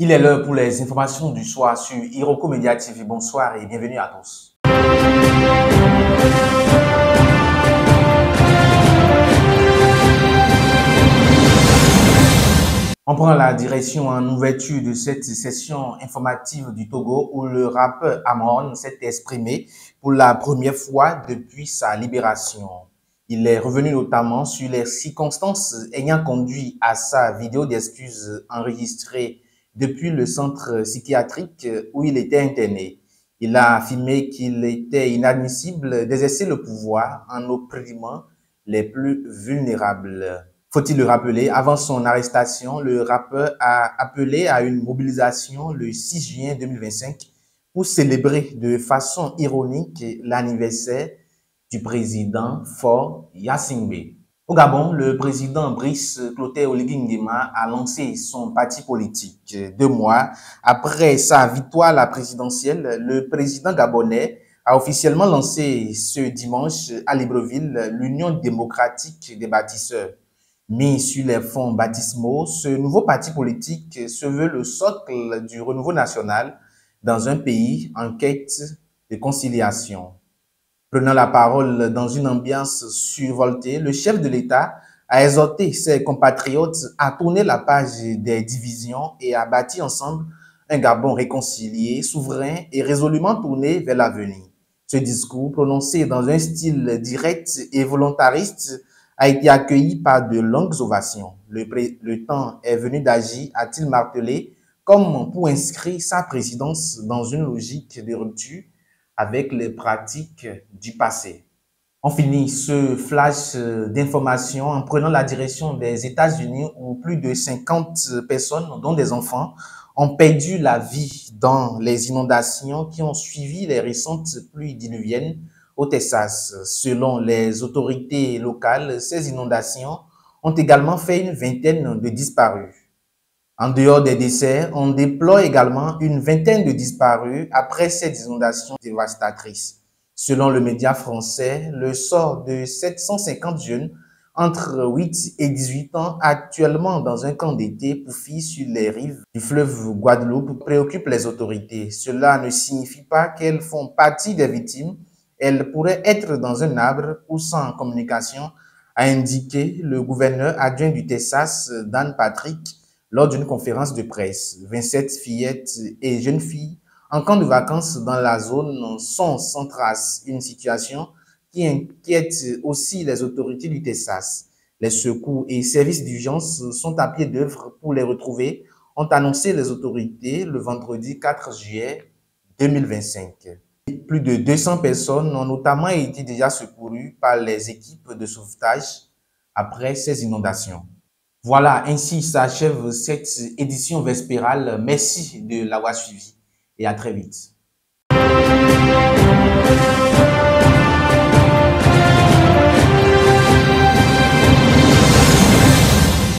Il est l'heure pour les informations du soir sur Iroko Media TV. Bonsoir et bienvenue à tous. On prend la direction en ouverture de cette session informative du Togo où le rappeur Amon s'est exprimé pour la première fois depuis sa libération. Il est revenu notamment sur les circonstances ayant conduit à sa vidéo d'excuses enregistrée depuis le centre psychiatrique où il était interné. Il a affirmé qu'il était inadmissible d'exercer le pouvoir en opprimant les plus vulnérables. Faut-il le rappeler, avant son arrestation, le rappeur a appelé à une mobilisation le 6 juin 2025 pour célébrer de façon ironique l'anniversaire du président Faure Gnassingbé. Au Gabon, le président Brice Clotaire Oligui Nguema a lancé son parti politique. 2 mois après sa victoire à la présidentielle, le président gabonais a officiellement lancé ce dimanche à Libreville l'Union démocratique des bâtisseurs. Mis sur les fonds baptismaux, ce nouveau parti politique se veut le socle du renouveau national dans un pays en quête de conciliation. Prenant la parole dans une ambiance survoltée, le chef de l'État a exhorté ses compatriotes à tourner la page des divisions et à bâtir ensemble un Gabon réconcilié, souverain et résolument tourné vers l'avenir. Ce discours, prononcé dans un style direct et volontariste, a été accueilli par de longues ovations. Le temps est venu d'agir, a-t-il martelé, comme pour inscrire sa présidence dans une logique de rupture avec les pratiques du passé. On finit ce flash d'informations en prenant la direction des États-Unis où plus de 50 personnes, dont des enfants, ont perdu la vie dans les inondations qui ont suivi les récentes pluies diluviennes au Texas. Selon les autorités locales, ces inondations ont également fait une vingtaine de disparus. En dehors des décès, on déplore également une vingtaine de disparus après ces inondations dévastatrices. Selon le média français, le sort de 750 jeunes entre 8 et 18 ans actuellement dans un camp d'été pour filles sur les rives du fleuve Guadeloupe préoccupe les autorités. Cela ne signifie pas qu'elles font partie des victimes. Elles pourraient être dans un arbre ou sans communication, a indiqué le gouverneur adjoint du Texas, Dan Patrick, lors d'une conférence de presse. 27 fillettes et jeunes filles en camp de vacances dans la zone sont sans trace, une situation qui inquiète aussi les autorités du Texas. Les secours et services d'urgence sont à pied d'œuvre pour les retrouver, ont annoncé les autorités le vendredi 4 juillet 2025. Plus de 200 personnes ont notamment été déjà secourues par les équipes de sauvetage après ces inondations. Voilà, ainsi s'achève cette édition vespérale. Merci de l'avoir suivi et à très vite.